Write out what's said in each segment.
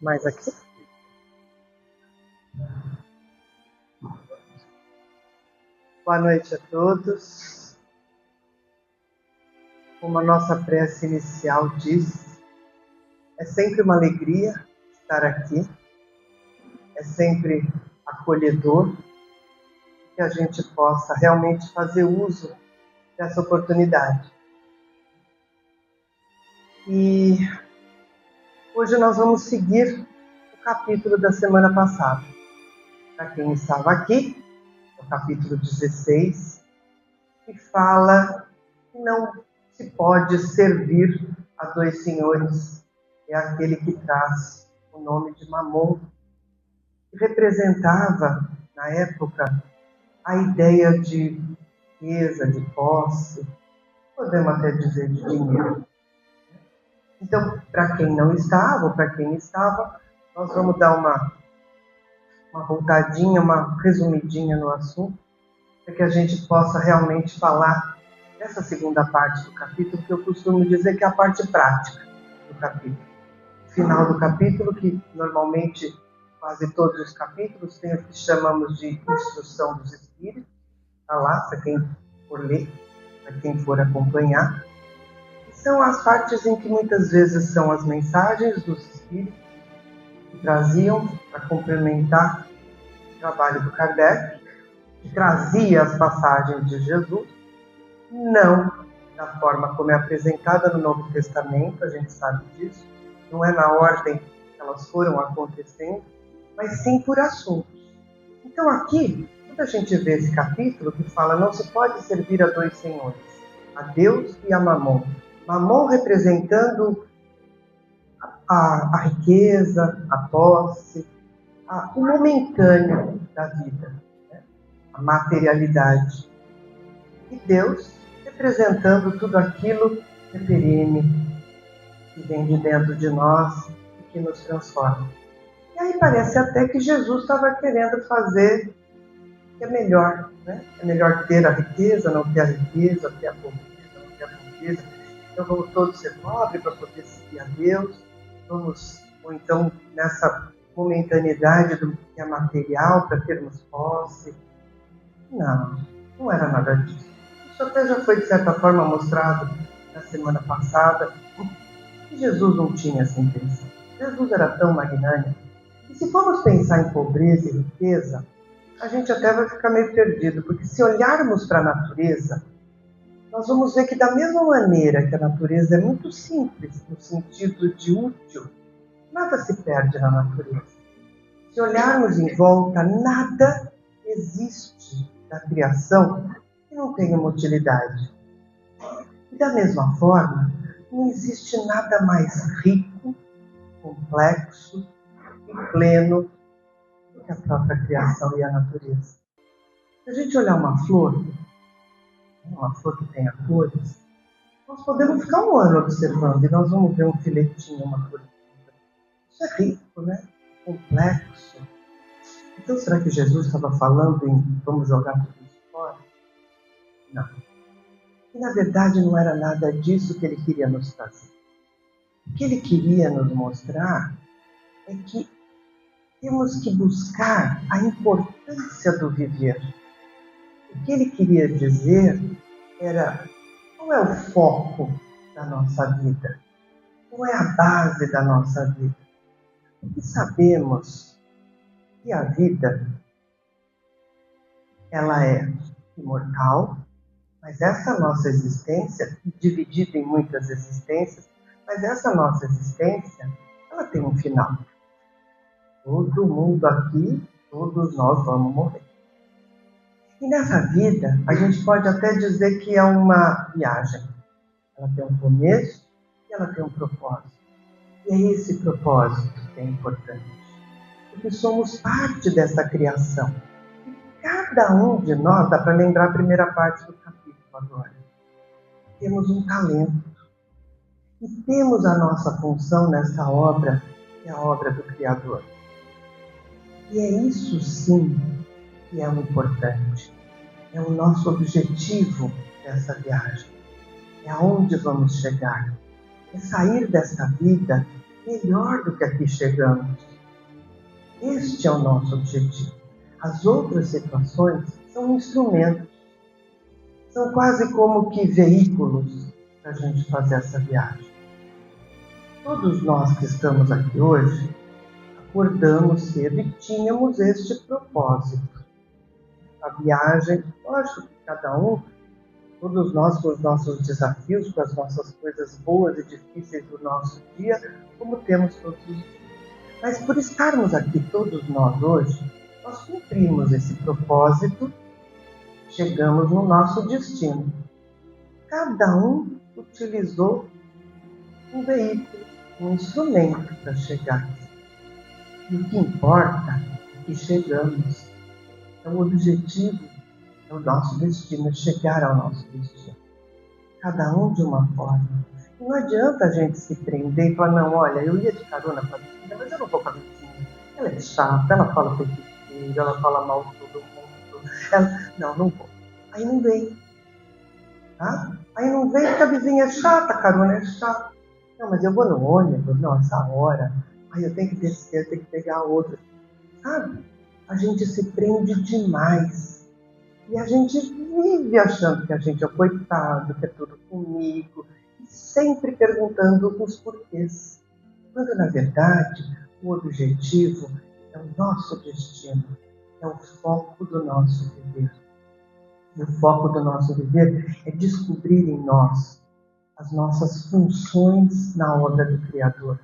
Mais aqui. Boa noite a todos. Como a nossa prece inicial diz, é sempre uma alegria estar aqui, é sempre acolhedor que a gente possa realmente fazer uso dessa oportunidade. E hoje nós vamos seguir o capítulo da semana passada. Para quem estava aqui, o capítulo 16, que fala que não se pode servir a dois senhores. É aquele que traz o nome de Mamon, que representava, na época, a ideia de riqueza, de posse, podemos até dizer de dinheiro. Então, para quem não estava, ou para quem estava, nós vamos dar uma voltadinha, uma resumidinha no assunto, para que a gente possa realmente falar dessa segunda parte do capítulo, que eu costumo dizer que é a parte prática do capítulo. O final do capítulo, que normalmente quase todos os capítulos tem o que chamamos de instrução dos espíritos, está lá, para quem for ler, para quem for acompanhar. São as partes em que muitas vezes são as mensagens dos espíritos que traziam para complementar o trabalho do Kardec, que trazia as passagens de Jesus, não da forma como é apresentada no Novo Testamento, a gente sabe disso, não é na ordem que elas foram acontecendo, mas sim por assuntos. Então aqui, quando a gente vê esse capítulo que fala não se pode servir a dois senhores, a Deus e a Mamon. Mamon representando a riqueza, a posse, o momentâneo da vida, né? A materialidade. E Deus representando tudo aquilo que é perene, que vem de dentro de nós e que nos transforma. E aí parece até que Jesus estava querendo fazer o que é melhor, né? É melhor ter a riqueza, não ter a riqueza, ter a pobreza, não ter a pobreza. Então vamos todos ser pobres para poder seguir a Deus, ou então nessa momentaneidade do que é material para termos posse. Não era nada disso. Isso até já foi de certa forma mostrado na semana passada, que Jesus não tinha essa intenção. Jesus era tão magnânimo. E se formos pensar em pobreza e riqueza, a gente até vai ficar meio perdido, porque se olharmos para a natureza, nós vamos ver que da mesma maneira que a natureza é muito simples, no sentido de útil, nada se perde na natureza. Se olharmos em volta, nada existe da criação que não tenha uma utilidade. E da mesma forma, não existe nada mais rico, complexo e pleno do que a própria criação e a natureza. Se a gente olhar uma flor que tenha cores, nós podemos ficar um ano observando e nós vamos ver um filetinho, uma cor. Isso é rico, né? Complexo. Então, será que Jesus estava falando em vamos jogar tudo isso fora? Não. E, na verdade, não era nada disso que ele queria nos trazer. O que ele queria nos mostrar é que temos que buscar a importância do viver. O que ele queria dizer era qual é o foco da nossa vida? Qual é a base da nossa vida? Porque sabemos que a vida ela é imortal, mas essa nossa existência, dividida em muitas existências, mas essa nossa existência, ela tem um final. Todo mundo aqui, todos nós vamos morrer. E nessa vida, a gente pode até dizer que é uma viagem. Ela tem um começo e ela tem um propósito. E é esse propósito que é importante. Porque somos parte dessa criação. E cada um de nós, dá para lembrar a primeira parte do capítulo agora, temos um talento. E temos a nossa função nessa obra, que é a obra do Criador. E é isso sim que é o importante. É o nosso objetivo dessa viagem. É aonde vamos chegar. É sair desta vida melhor do que aqui chegamos. Este é o nosso objetivo. As outras situações são instrumentos, são quase como que veículos para a gente fazer essa viagem. Todos nós que estamos aqui hoje, acordamos cedo e tínhamos este propósito. A viagem, lógico que cada um, todos nós com os nossos desafios, com as nossas coisas boas e difíceis do nosso dia, como temos todos os dias. Mas por estarmos aqui todos nós hoje, nós cumprimos esse propósito, chegamos no nosso destino. Cada um utilizou um veículo, um instrumento para chegar. E o que importa é que chegamos. Então, o objetivo é o nosso destino, é chegar ao nosso destino. Cada um de uma forma. E não adianta a gente se prender e falar, não, olha, eu ia de carona para a vizinha, mas eu não vou para a vizinha. Ela é chata, ela fala feiticeiro, ela fala mal de todo mundo. Não vou. Aí não vem. Tá? Aí não vem porque a vizinha é chata, a carona é chata. Não, mas eu vou no ônibus, não, essa hora. Aí eu tenho que descer, eu tenho que pegar outra. Sabe? A gente se prende demais. E a gente vive achando que a gente é coitado, que é tudo comigo. E sempre perguntando os porquês. Quando, na verdade, o objetivo é o nosso destino. É o foco do nosso viver. E o foco do nosso viver é descobrir em nós as nossas funções na obra do Criador.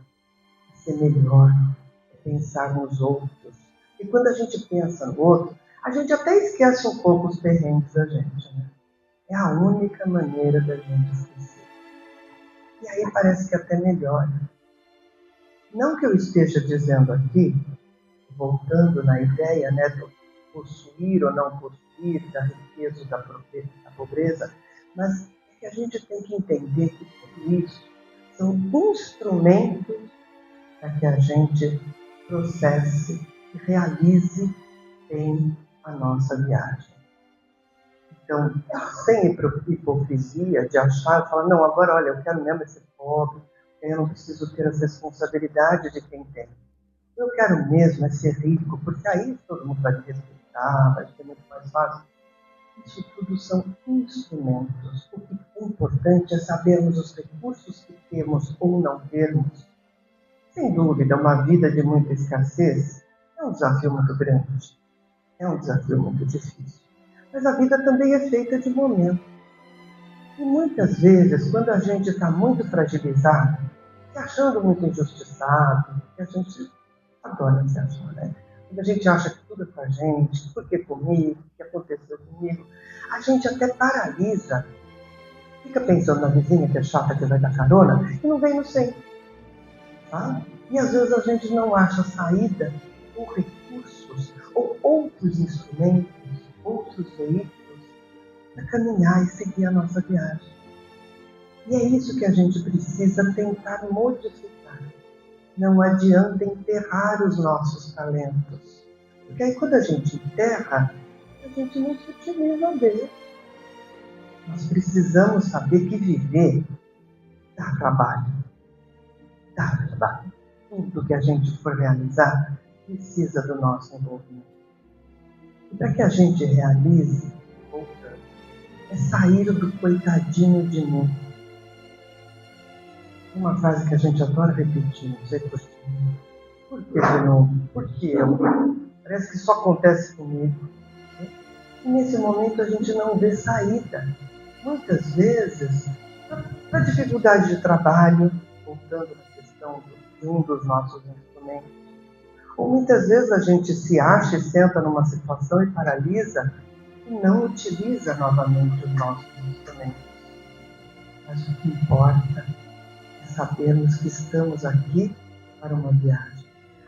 É ser melhor, é pensar nos outros. E quando a gente pensa no outro, a gente até esquece um pouco os perrengues da gente, né? É a única maneira da gente esquecer. E aí parece que até melhora. Não que eu esteja dizendo aqui, voltando na ideia, né, do possuir ou não possuir, da riqueza ou da pobreza, mas é que a gente tem que entender que tudo isso são instrumentos para que a gente processe e realize bem a nossa viagem. Então, sem hipocrisia de achar, falar, não, agora olha, eu quero mesmo ser pobre, eu não preciso ter as responsabilidades de quem tem. Eu quero mesmo é ser rico, porque aí todo mundo vai me respeitar, vai ser muito mais fácil. Isso tudo são instrumentos. O que é importante é sabermos os recursos que temos ou não termos. Sem dúvida, uma vida de muita escassez é um desafio muito grande. É um desafio muito difícil. Mas a vida também é feita de momentos. E muitas vezes, quando a gente está muito fragilizado, se achando muito injustiçado, que a gente adora se achar, né? Quando a gente acha que tudo é com a gente, por que comigo, o que aconteceu comigo, a gente até paralisa. Fica pensando na vizinha que é chata, que vai dar carona, e não vem no centro. Tá? E às vezes a gente não acha saída ou recursos, ou outros instrumentos, outros veículos, para caminhar e seguir a nossa viagem. E é isso que a gente precisa tentar modificar. Não adianta enterrar os nossos talentos. Porque aí quando a gente enterra, a gente não se utiliza dele. Nós precisamos saber que viver dá trabalho. Dá trabalho. Tudo que a gente for realizar precisa do nosso envolvimento. E para que a gente realize, voltando, é sair do coitadinho de mim. Uma frase que a gente adora repetir, não sei por quê. Por que de novo? Por que eu? Parece que só acontece comigo. E nesse momento a gente não vê saída. Muitas vezes, para dificuldade de trabalho, voltando à questão de um dos nossos instrumentos, ou muitas vezes a gente se acha e senta numa situação e paralisa e não utiliza novamente os nossos instrumentos. Mas o que importa é sabermos que estamos aqui para uma viagem.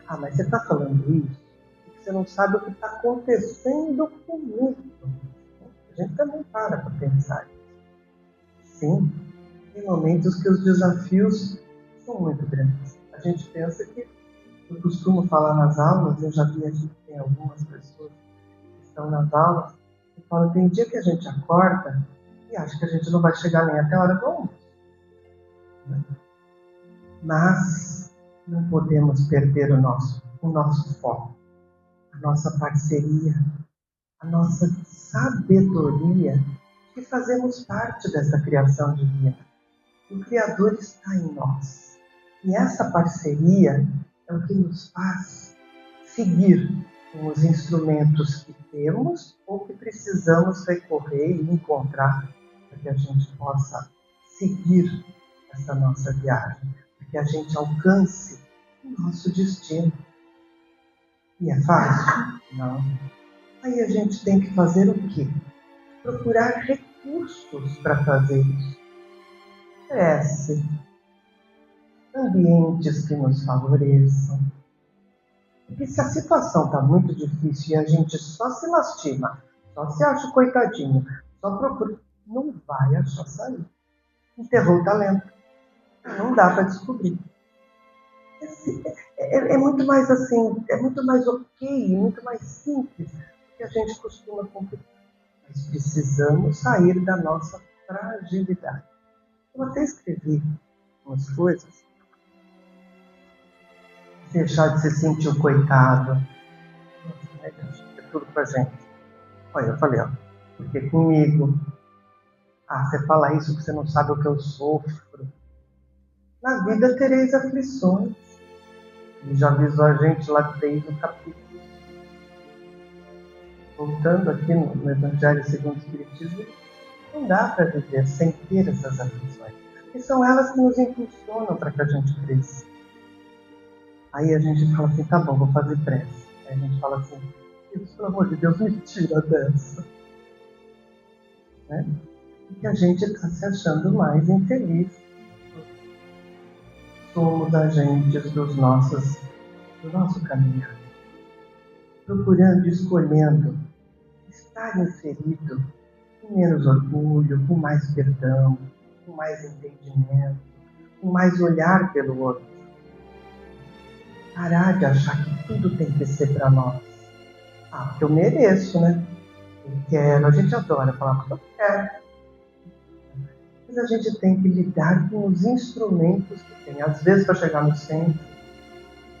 Ah, mas você está falando isso porque você não sabe o que está acontecendo comigo. A gente também para pensar isso. Sim, tem momentos que os desafios são muito grandes. A gente pensa que, eu costumo falar nas aulas, eu já vi aqui que tem algumas pessoas que estão nas aulas, e falam, tem dia que a gente acorda e acha que a gente não vai chegar nem até a hora do almoço. Mas não podemos perder o nosso foco, a nossa parceria, a nossa sabedoria, que fazemos parte dessa criação divina. O Criador está em nós. E essa parceria é o que nos faz seguir com os instrumentos que temos ou que precisamos recorrer e encontrar para que a gente possa seguir essa nossa viagem, para que a gente alcance o nosso destino. E é fácil? Não. Aí a gente tem que fazer o quê? Procurar recursos para fazer isso. Prece, ambientes que nos favoreçam. Porque se a situação está muito difícil e a gente só se lastima, só se acha coitadinho, só procura, não vai achar sair. Enterrou o talento. Não dá para descobrir. É muito mais assim, é muito mais ok, muito mais simples do que a gente costuma complicar. Mas precisamos sair da nossa fragilidade. Eu até escrevi umas coisas. Deixar de se sentir o coitado. É tudo pra gente. Olha, eu falei, porque comigo. Você fala isso que você não sabe o que eu sofro. Na vida tereis aflições. Ele já avisou a gente lá desde o capítulo. Voltando aqui no Evangelho segundo o Espiritismo, não dá para viver sem ter essas aflições. Porque são elas que nos impulsionam para que a gente cresça. Aí a gente fala assim, tá bom, vou fazer prece. Aí a gente fala assim, Deus, pelo amor de Deus, me tira dessa. Né? Porque a gente está se achando mais infeliz. Somos agentes do nosso caminhar. Procurando, escolhendo estar inserido com menos orgulho, com mais perdão, com mais entendimento, com mais olhar pelo outro. Parar de achar que tudo tem que ser para nós. Porque eu mereço, né? Eu quero. A gente adora falar porque eu quero. Mas a gente tem que lidar com os instrumentos que tem. Às vezes, para chegar no centro,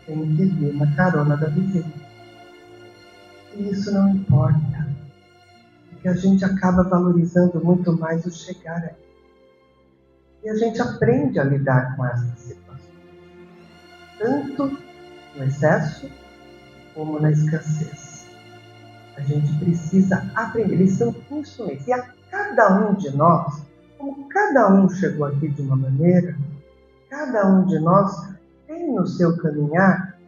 tem que vir na carona da visita. E isso não importa. Porque a gente acaba valorizando muito mais o chegar aí. E a gente aprende a lidar com essas situações. Tanto no excesso como na escassez. A gente precisa aprender. Eles são instrumentos. E a cada um de nós, como cada um chegou aqui de uma maneira, cada um de nós tem no seu caminhar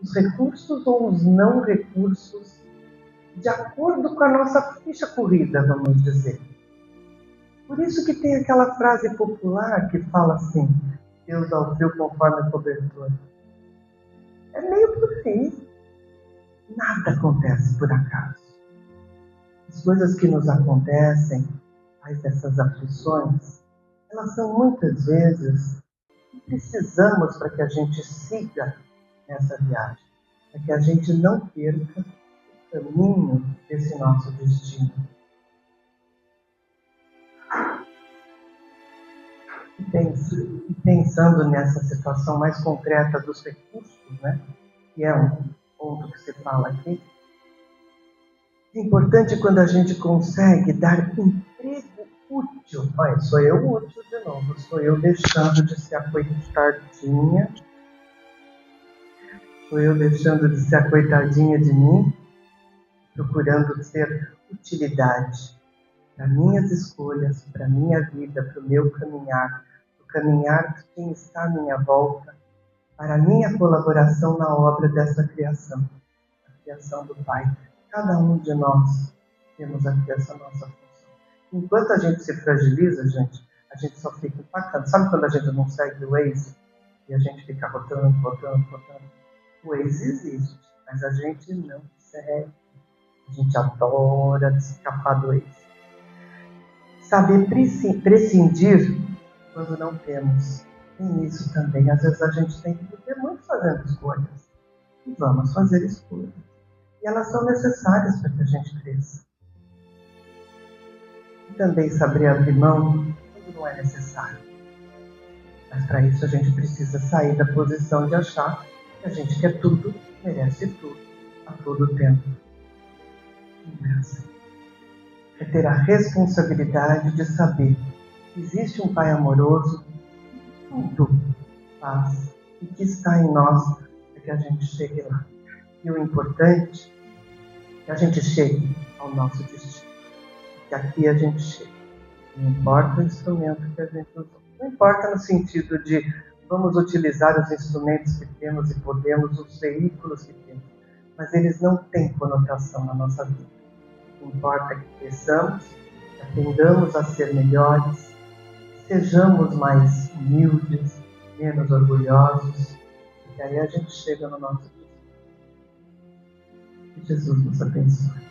os recursos ou os não recursos de acordo com a nossa ficha corrida, vamos dizer. Por isso que tem aquela frase popular que fala assim, Deus ao fio conforme a cobertura. É meio por aí. Nada acontece por acaso. As coisas que nos acontecem, essas aflições, elas são muitas vezes que precisamos para que a gente siga nessa viagem, para que a gente não perca o caminho desse nosso destino. E pensando nessa situação mais concreta dos recursos, né, que é um ponto que se fala aqui, é importante quando a gente consegue dar emprego útil. Olha, sou eu útil de novo, sou eu deixando de ser a coitadinha, sou eu deixando de ser a coitadinha de mim, procurando ter utilidade para minhas escolhas, para minha vida, para o meu caminhar, para o caminhar de quem está à minha volta, para a minha colaboração na obra dessa criação, a criação do Pai. Cada um de nós temos aqui essa nossa função. Enquanto a gente se fragiliza, a gente só fica empacando. Sabe quando a gente não segue o Waze? E a gente fica rotando. O Waze existe, mas a gente não segue. A gente adora escapar do Waze. Saber prescindir quando não temos. Tem isso também. Às vezes a gente tem que viver muito fazendo escolhas. E vamos fazer escolhas. E elas são necessárias para que a gente cresça. E também saber abrir mão quando não é necessário. Mas para isso a gente precisa sair da posição de achar que a gente quer tudo, merece tudo, a todo tempo. Não é assim. É ter a responsabilidade de saber que existe um Pai amoroso que tudo faz e que está em nós para que a gente chegue lá. E o importante é que a gente chegue ao nosso destino. Que aqui a gente chega. Não importa o instrumento que a gente usou. Não importa no sentido de vamos utilizar os instrumentos que temos e podemos, os veículos que temos. Mas eles não têm conotação na nossa vida. O que importa é que cresçamos, que aprendamos a ser melhores, sejamos mais humildes, menos orgulhosos, e aí a gente chega no nosso destino. Que Jesus nos abençoe.